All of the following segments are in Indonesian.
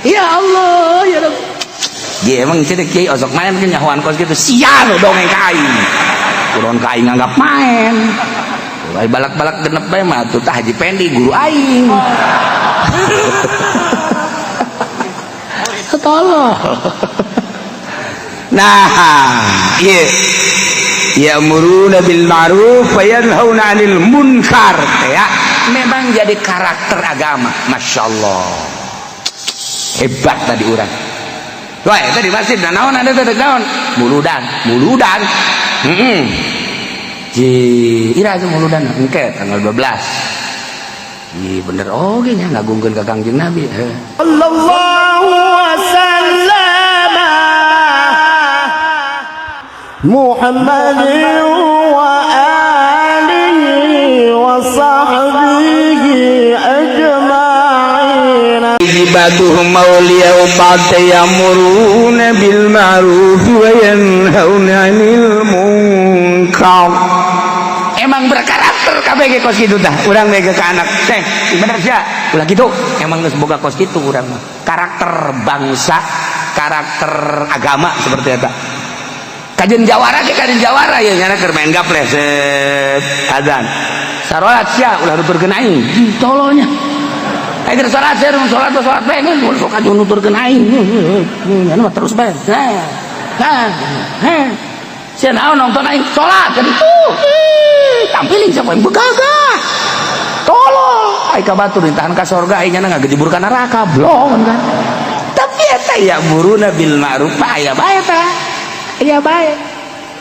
Ya Allah ya Rabb. Dia emang cedek kiai osok main ke nyahuan kos gitu sial dongeng kai. Kurang kai nganggap main. Ai balak-balak genep bae mah tuh tah Haji Pendi guru aing. Tolong. Nah, iya. Ya'muruna bil ma'ruf wa yanhauna 'anil munkar ya. Memang jadi karakter agama, Masya Allah. Hebat tadi orang. Wah, tadi masjid naon ada tadi naon? Muludan. Ira itu muludan engke tanggal 12. Bener oge nya ngagungkeun ka Kangjeng Nabi. Sallallahu wasallam Muhammadin wa alihi wa sahbihi ajma'in. Ibaduhum awliya'u ba'da ya'muruna bil ma'ruf wa yanhauna 'anil munkar. Emang berkarakter KBG kos gitu dah. Urang mega ke anak. Teh, bener sia. Ulah gitu. Emang geus boga kos kitu urang mah. Karakter bangsa, karakter agama seperti eta. Kajen jawara ke kajen jawara ya nyana keur main gaple set adzan. Salat sia ulah nuturkeun aing. Tolonya. Ayeuna salat sia salat pengen sok kajen nuturkeun aing. Nyana mah terus bae. Sia naon nonton aing salat kan itu. Tampilin siapa yang begagah. Tolong. Ai ka batur ditahan ka surga aing nyana ngagejebur ka neraka blon kan. Tapi eta ya muruna bil ma'ruf aya bae tah. Ya baik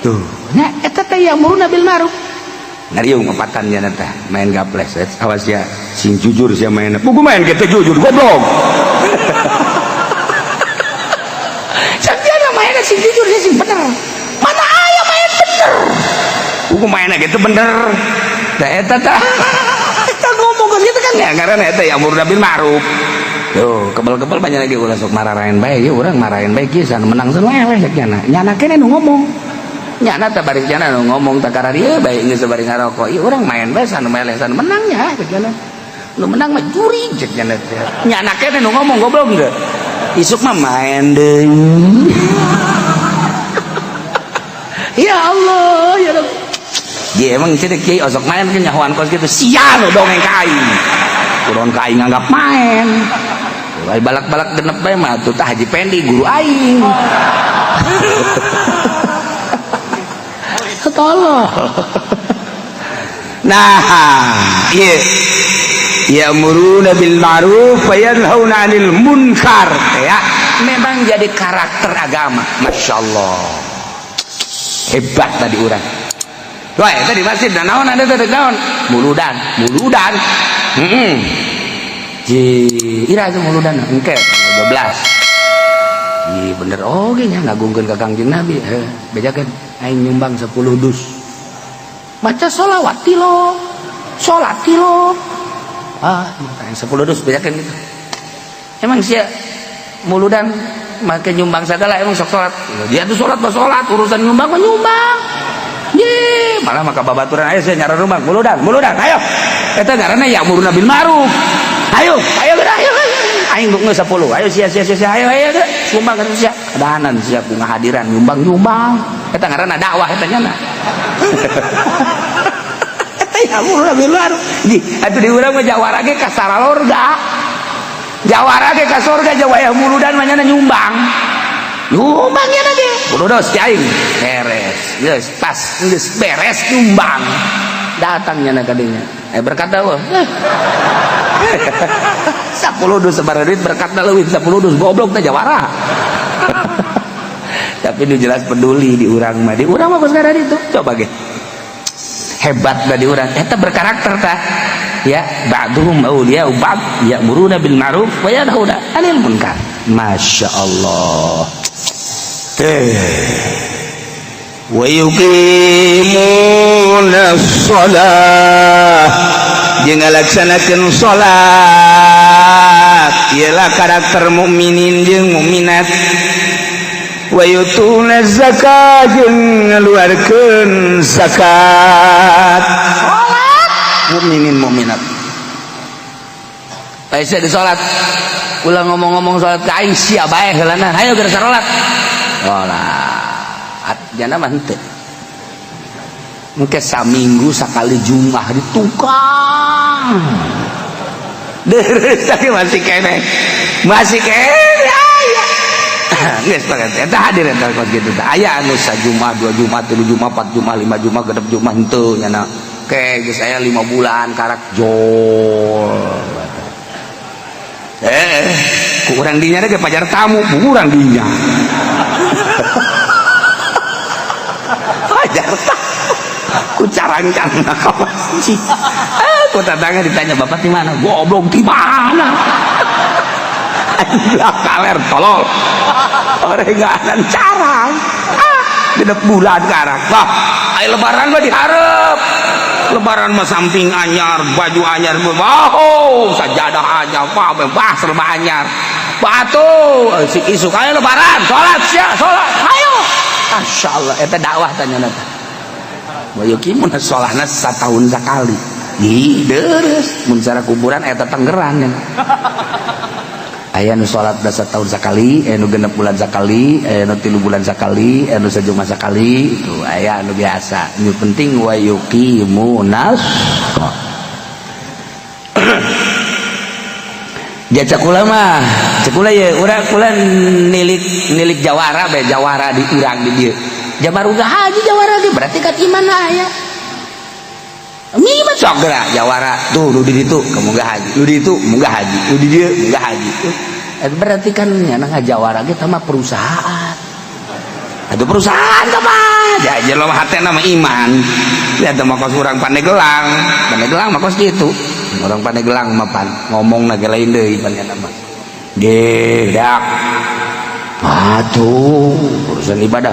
tuh nya eta teh yang muruna bil ma'ruf ngariung empatan nya teh main gaples awas ya sing jujur sia main buku main kita jujur goblok sakjana main sing jujur sia sing bener mana aya main bener buku main gitu bener da eta tah kita ngomong kan gitu kan ya karena eta yang muruna bil ma'ruf. Tuh, kebal-kebal banyak lagi ulah sok marahin bae ieu urang marahin bae kieu san menang san wewe cek nyana. Nyana kene nu ngomong. Nyana teh bari nyana nu ngomong teh karena ieu bae geus bari ngarokok. Ieu urang main bae san meleh san menang nya cek nyana. Nu menang mah juri cek nyana teh. Nyana kene nu ngomong goblok enggak. Isuk mah main deui. Ya Allah ya Rabb. Dia emang cedek kiai osok main ke nyahuan kos gitu sial dongeng kai. Kurang kai nganggap main. Ai balak-balak genep bae mah tuh tah Haji Pendi guru aing. Tolong. Nah, iya. Ya'muruna bil ma'ruf wa yanhauna 'anil munkar ya. Memang jadi karakter agama, Masya Allah. Hebat tadi orang. Wah, tadi masjid naon ada tadi naon? Muludan. Ira itu muludan engke tanggal 12. Bener oge nya ngagungkeun ka Kangjeng Nabi. Bejakeun aing nyumbang 10 dus. Maca sholawat ti lo. Salat ti lo. Aing 10 dus bejakeun gitu. Emang sia muludan make nyumbang segala emang sok salat. Dia tuh salat urusan nyumbang mah nyumbang. Malah maka babaturan ayo saya nyara rumah muludan ayo. Eta ngaranna ya'muruna bil ma'ruf. Ayo aing geus 10 ayo sia ayo deh sumbang kan sia kadahanan sia ku ngahadiran nyumbang eta ngaranna dakwah eta nya eta ya'muruna bil ma'ruf di atuh di urang mah jawara ge ka saralorga jawara ge ka surga jawaya muludan mah nya nyumbang nya ge bodos ti aing beres geus tas geus beres nyumbang datang nya ka dinya berkata wah 10 dus sebar duit berkatna leuwih 10 dus goblok teh jawara. Tapi nu jelas peduli di urang mah geus kada ditu coba ge. Hebat da di urang eta berkarakter tah. Ya, ba'duhum awliya'u ba'd ya'muruna bil ma'ruf wa yanhauna 'anil munkar. Masyaallah. Wa yuqimuna shalah jeung ngalaksanakeun salat ialah karakter mukminin jeung mukminat wa yutuna zakat jeung ngaluarkeun zakat salat mukminin mukminat Aisyah di sholat ulah ngomong-ngomong sholat ke aing sia bae heulana hayo geus salat sholat jana mah henteu engke saminggu sakali Jumat di tukang deres tapi masih kene aya geus banget eta hadir eta kitu teh aya anu sajumat 2 Jumat 3 Jumat 4 Jumat 5 Jumat genep Jumat henteu nya ke geus aya 5 bulan karak jol ku urang dinya ge pajar tamu urang dinya pajar tamu ku carangkan ka masjid ku tatangga ditanya bapak di mana goblok di mana anjing kaler tolol orenganan carang genep bulan karak wah aya lebaran mah diharap lebaran mah samping anyar baju anyar wow sajadah anyar bebas serba anyar batu isuk aya lebaran salat sia salat ayo masyaallah eta dakwah tanya nata wa yukimun sholahna satahun sakali ih deres mun cara kuburan eta tenggeran ya aya nu salat da satahun sakali anu genep bulan sakali anu 3 bulan sakali anu sajumat sakali itu aya anu biasa nu penting wa yuqimunas dia cekula mah cekula ye urang kula nilik jawara be jawara di urang di dieu jabar udah haji jawara ge berarti kan iman aya mah sok geura jawara tuh nu di ditu kemuga haji nu di ditu munggah haji nu di dieu munggah haji berarti kan nya ngajawara ge teh mah perusahaan atuh perusahaan teh mah jajar lo hate nama iman ya teh mah kos urang Pandeglang mah kos kitu orang Pandeglang mah pan ngomongna ge lain deui pan nya mah ge dak atuh urusan ibadah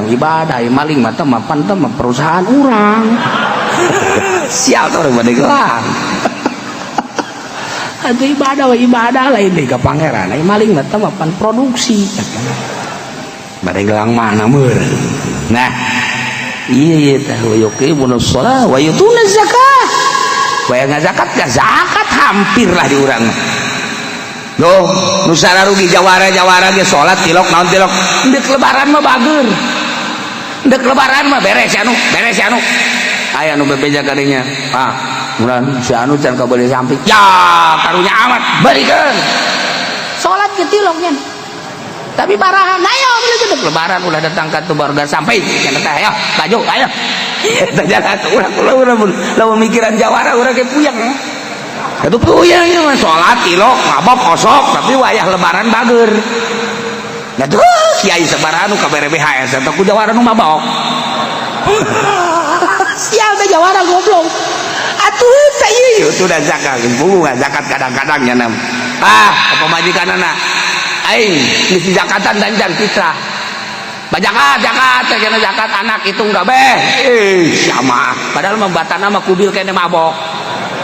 maling mah teh mah pan teh mah perusahaan urang sial tuh orang Pandeglang aduh ibadah lain deh ke pangeran ai maling mah teh mah pan produksi Pandeglang mana meur nah iya teh wa yuqimunus shalah wa yutuna zakah baya ngazakat ka zakat hampir lah di urang loh nu sararugi jawara ge salat tilok naon tilok endek lebaran mah bager endek lebaran mah beres anu aya nu bebeja kadinya mulan si anu can kabeuleun samping ya karunya amat barikeun salat ge tiloknya tapi barahan ayo bener lebaran ulah datang ka tu barga sampai cenah teh ayo baju ayo eta jalan urang lamun mikiran jawara urang ge puyeng atuh puyeng ieu mah salat tilok mabok kosok tapi wayah lebaran bager nah tuh kiai sabaraha nu kabere BHS eta ku jawara nu mabok sial teh jawara goblok atuh teh ieu tuh da zakat bunga zakat kadang-kadang nya nam apa majikanana aing misi zakatan danjan fitrah zakat kena zakat anak itu enggak beh sama padahal membatana mah kubil kene mabok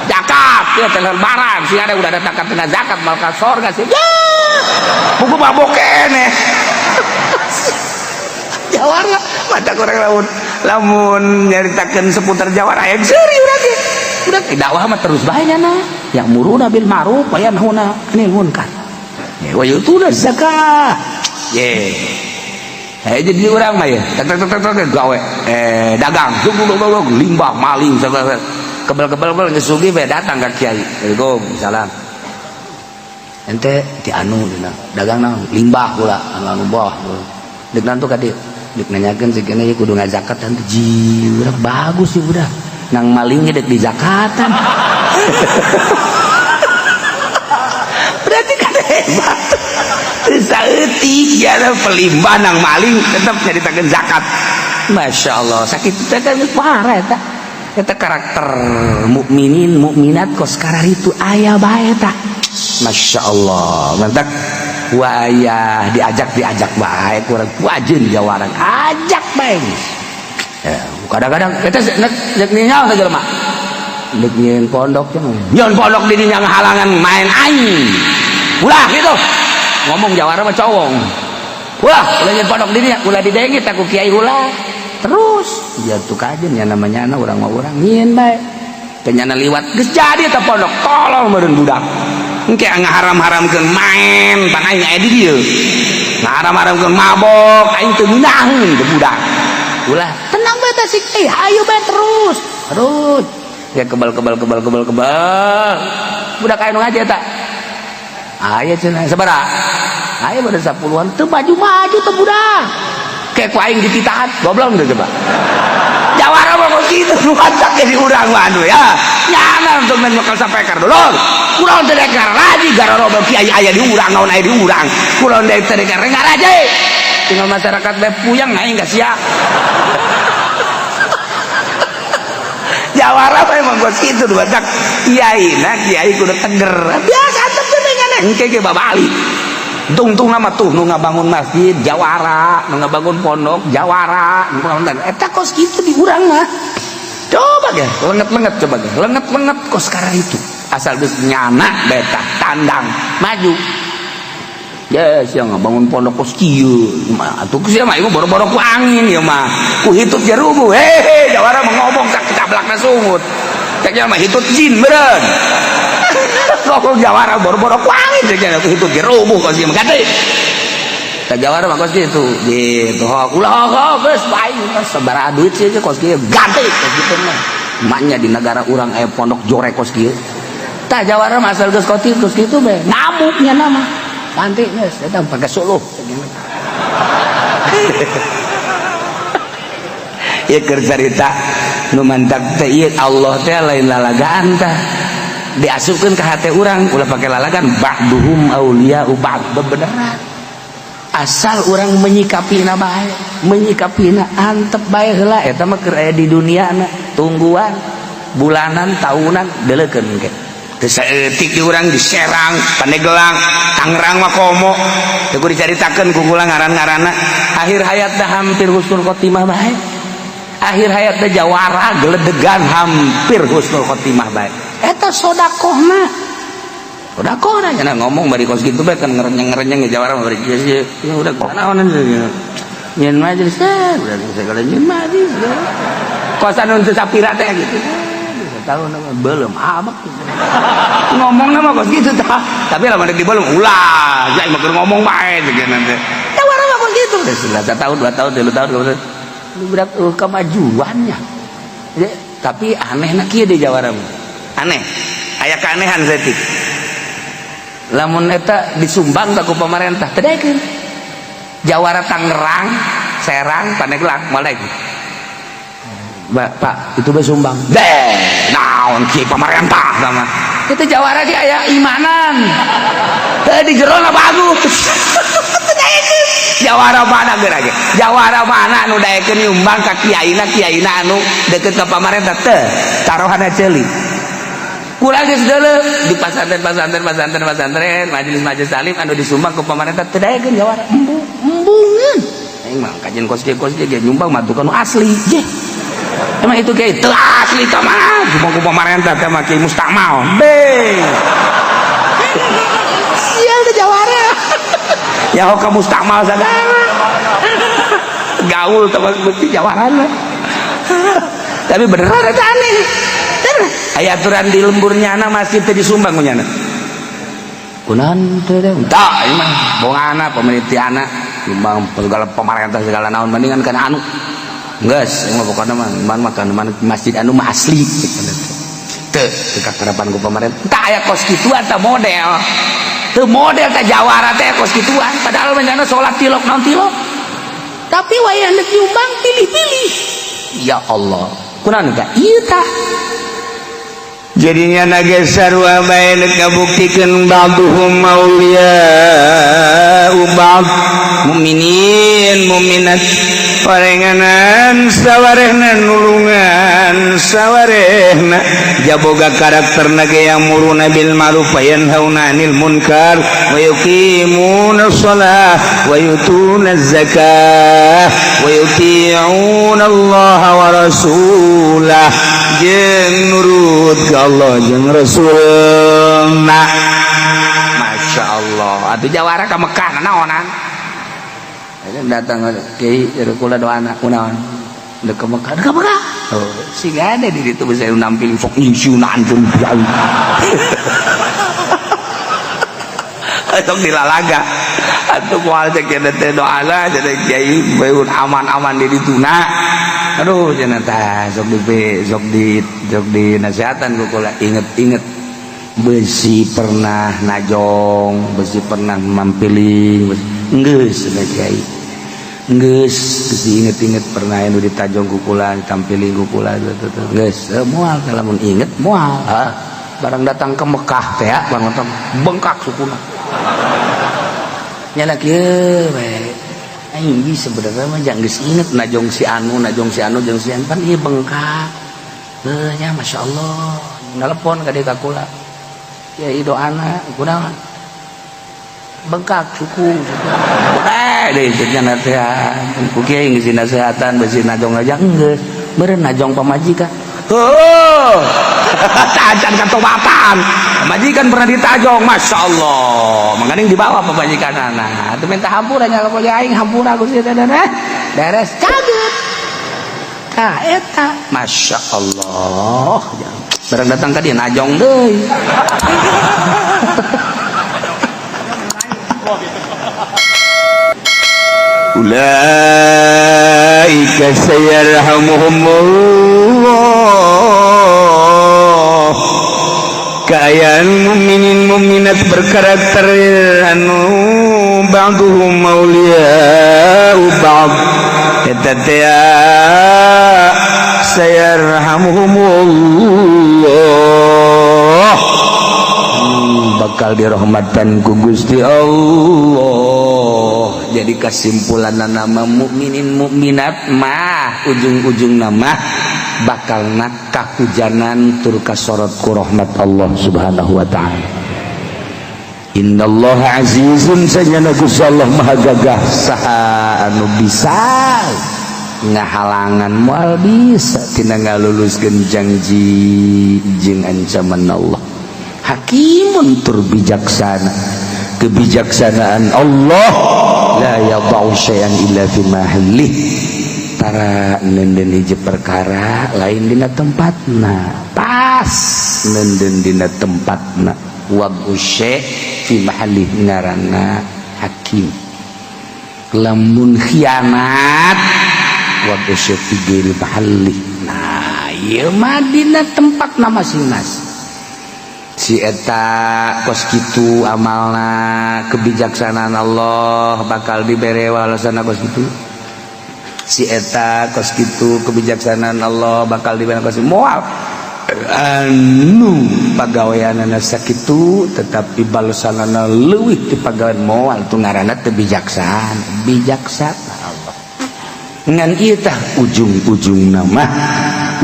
zakat ya lebaran si ada udah datang kena zakat malaikat surga sih ya buku mabok kene jawara mata kurang lamun nyaritakeun seputar jawara aya seuri urang ge udah dakwah mah terus bae nya yang muruna bil ma'ruf wa yanhauna 'anil munkar wa yutuna zakah ye jadi orang mah ya gawe dagang limbah maling kebel geus sugih bae datang ka kiai assalamualaikum salam ente ti anu dina dagang naon limbah pula anu boh deuk nantu ka dieu deuk nanyakeun si kene kudu ngazakat teh ji urang bagus sih udah nang maling ge deuk di zakatan berarti kan hebat saeutik ya pelimbah nang maling tetap nyaritakeun zakat Masya Allah sakit teh kan parah eta karakter mukminin mukminat kos karar itu aya bae tah Masya Allah mantap wa aya diajak bae kurang wajin jawaran ajak bae kadang-kadang eta nek nyaho teh jelema nek nyeun pondok cenah nyeun pondok di dinya ngahalangan main aing ulah gitu ngomong jawara mah cowong ulah nyeun pondok di dinya ulah didengit aku kiai ulah terus jatuh kajen ya namanya anak orang mau orang nyin bae kenyana liwat geus jadi eta pondok tolol meureun budak engke ngaharam-haramkeun main pan aing aya di dieu ngaharam-haramkeun mabok aing teu ngeunaheun teu budak ulah tenang bae teh sik hayu bae terus ya kebal budak aya nu ngaji eta aya cenah sabaraha aya pada 10-an teu maju teu budak kayak ku aing dititahan goblok teu coba jawara mah kitu nu kacak jadi urang mah ya nyana untuk men bakal sampekar dulur kunaon teh dekar raji gara roba kiai aya di urang naon aya di urang kunaon teh dekar ngaraje tinggal masyarakat bae puyang aing gak sia jawara mah emang gua kitu nu kacak kiai kudu teger biasa teh dengan engke ge babali tung nama tuh nu ngabangun masjid jawara nu ngabangun pondok jawara eta kos kitu di urang mah coba ge lenget coba ge lenget kos sekarang itu asal geus nyana beta tandang maju ya sia ngabangun pondok kos kieu mah atuh sia mah ieu boro-boro ku angin ya mah ku hitut ge rubuh hehe jawara mah ngomong sak cablakna sungut cek mah hitut jin beureun ngomong jawara boro-boro ku angin cek ku hitut ge rubuh kos ieu mah gade ta jawara mah kos kitu gitu hok ulah geus bae sabaraha duit sih kos kieu gade kos kitu mah emaknya di negara urang aya pondok jorek kos kieu ta jawara mah asal geus kos kitu bae ngamuknya nama nanti geus eta pake suluh ieu keur carita nu mantak teh ieu Allah teh lain lalagaan tah diasupkeun ka hate urang ulah pake lalagan ba'duhum auliya'u ba'd bebeneran asal urang menyikapina bae menyikapina antep bae heula eta mah keur aya di duniana tungguan bulanan tahunan deuleukeun ge teu saeutik di urang di Serang Pandeglang Tangerang mah komo teu dicaritakeun ku kula ngaran-ngaranna akhir hayatna hampir husnul khotimah bae akhir hayatna jawara geledegan hampir husnul khotimah bae eta sodakohna cenah ngomong bari kos kitu bae kan ngerenyeng jawara mah bari ya udah naonan nyeun majelis udah segala nyeun majelis kosan untuk sapira teh gitu tahun belum abak ngomong nama kos gitu tapi lah mandek di belum ulah jadi makin ngomong baik nanti jawara mah kos gitu sudah 1 tahun 2 tahun 3 tahun kemudian berat kemajuannya tapi aneh nak kieu di jawara mah aneh aya keanehan setik lamun eta disumbang ka ku pamarentah teu daekeun jawara Tangerang Serang Pandeglang moal daek Pak itu sumbang deh naon ki pemerintah sama itu jawara ki aya imanan di jerona bagus jawara mana geura ge jawara mana anu daekeun nyumbang ka kiaina anu deukeut ka pamarentah teu tarohana ceuli kula geus deuleu di pasantren majelis talim anu disumbang ku pamarentah teu daekeun jawara embungeun aing mah kajian kos ge nyumbang mah tukang asli je emang itu kayak itu asli tamah kumpul pemerintah sama kayak mustamal beng sial ke jawara ya kok kamu mustamal sadar gaul sama seperti jawaran tapi beneran itu aneh aya aturan di lemburnya anak masjid tadi sumbang punya anak kunan teh tak emang bongana pemerintah anak sumbang segala pemerintah segala naon mendingan kana anu geus emang pokona mah makan masjid anu mah asli teu kakarapan ku pamarentah tah aya kos kituan tah model teu model tah jawara teh kos kituan padahal menjana salat tilok naon tilok tapi wayah neuk nyumbang pilih-pilih ya Allah kunaon ka ieu tah jadinya nageser wa bae kabuktikeun ba'duhum auliya ba'd mukminin mukminat parenganan sawarehna nulungan sawarehna jaboga karakterna ge yang muruna bil ma'ruf wa yanhauna 'anil munkar wa yuqimuna shalah wa yutuna zakah wa yuti'una Allah wa rasulah jeung nurut ka Allah jeung Rasulna Masya Allah atuh jawara ka Mekah naonan datang kiai kula doana kunaon dek ka Mekah oh sing ada di ditu bisa nampil sok nyusunan pun sok dilalaga atuh moal cek teh doana jadi kiai beun aman-aman di dituna aduh cenah tah sok di nasihatan ku kula inget besi pernah najong besi pernah mampiling geus cenah kiai geus inget pernah anu ditajong ku kula ditampiling ku kula geus moal lamun inget moal barang datang ke Mekah teh banget bengkak sukuna nyana kieu we aing bisa sebenarnya mah jang geus inget najong si anu jeung si anu pan ieu bengkak nya masyaallah nelpon ka dieu ka kula kiai doana kunaon bengkak suku deui cenah teh ku kiai geus nasehatan besi najong aja geus beureun najong pamajikan tajan katobatan majikan pernah ditajong Masya Allah menganing dibawa pemajikan anak itu minta hampura nya kalau aing hampura aku sih beres caget tah eta Masya Allah barang datang ka dia najong deui ulaika sayarhamuhumullah keayaan mukminin mukminat berkarakter anu ba'duhum mauliya'u ba'd eta teh sayarhamuhumullah bakal dirahmatan ku Gusti Allah. Jadi kesimpulan nama mukminin mukminat mah ujung-ujung nama bakal kahujanan tur kasorot ku rahmat Allah Subhanahu wa taala. Innallaha azizun sanyana Gusti Allah maha gagah saha anu bisa ngahalangan moal bisa tina ngaluluskeun janji jeung ancaman Allah. Hakimun tur bijaksana, kebijaksanaan Allah la yadau syai'an illa fi mahallih, tara nenden hiji perkara lain dina tempatna, pas nenden dina tempatna, wadu syai' fi mahallih ngaranna hakim. Lamun khianat wadu syai' fi ghairi mahallih, nah ieu mah dina tempatna masing-masing. Si eta kos kitu amalna kebijaksanaan Allah bakal dibere walasana kos kitu. Si eta kos kitu kebijaksanaan Allah bakal dibere kos moal anu pagaweanana sakitu tetapi balasanana leuwih ti pagawean moal tu ngaranna teu bijaksana. Bijaksana Allah ngan ieu tah ujung-ujungna mah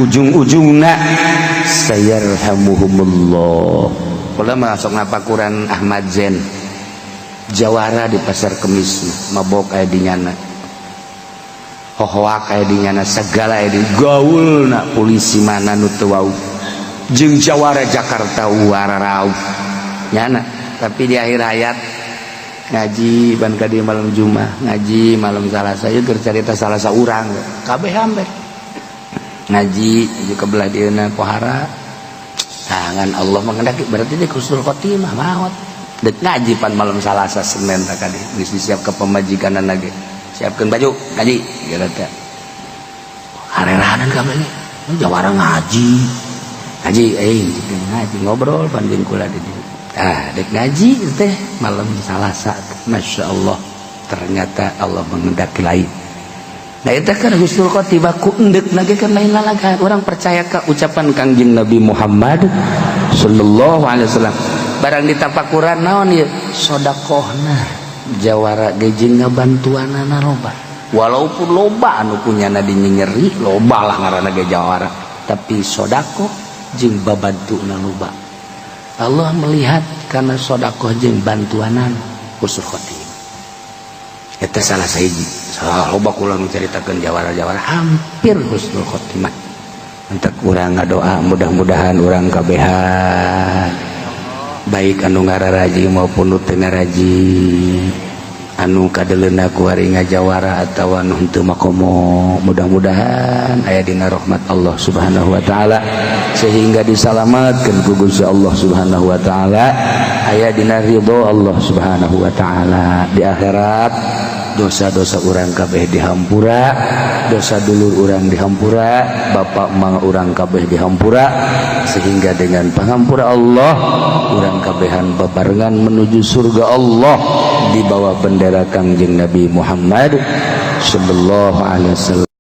ujung-ujungna sayarhamuhumullah. Kula masuk napakuran Ahmad Zen jawara di pasar Kemis mabok aya di nyana hohoak aya di nyana segala aya di gaulna polisi mana nu teu wau jeung jawara Jakarta wararau nyana. Tapi di akhir hayat ngaji ban ka dieu malam Jumat ngaji malam Salasa ieu keur carita Salasa urang kabeh hampir ngaji juga belah dieuna pohara tangan Allah mengendaki berarti dia husnul khotimah maot dek ngaji pan malam Salasa Senin tak kali geus disiap ke pemajikanan lagi siapkeun baju ngaji geura teh harerahanan kabeh ge jawara ngaji ngaji ngobrol pan jeung kula di dieu dek ngaji teh malam Salasa Masya Allah ternyata Allah mengendaki lain. Nah itu kan husnul khotimah ku endek lagi kan lain lalaga. Orang percaya ke ucapan Kangjeng Nabi Muhammad sallallahu alaihi wasallam. Barang ditapakuran naon ieu? Sedekahna jawara ge jeung ngabantuanana loba. Walaupun loba anu punyana dinyeri, loba lah ngaranna ge jawara. Tapi sedekah jeung babantuna loba. Allah melihat karena sedekah jeung bantuanan husnul khotimah. Eta salah sahiji loba kula menceritakan jawara-jawara hampir husnul khotimah. Entek urang ngadoa mudah-mudahan urang kabehan baik anu ngararaji maupun nu teu ngaraji anu kadeleuna ku ari ngajawara atawa anu henteu makomo mudah-mudahan aya dina rahmat Allah Subhanahu wa taala sehingga disalamatkeun ku Gusti Allah Subhanahu wa taala aya dina ridho Allah Subhanahu wa taala. Di akhirat dosa-dosa urang kabeh dihampura, dosa dulur urang dihampura, bapak mang urang kabeh dihampura, sehingga dengan pangampura Allah urang kabehan bebarengan menuju surga Allah di bawah bendera Kangjeng Nabi Muhammad sallallahu alaihi wasallam.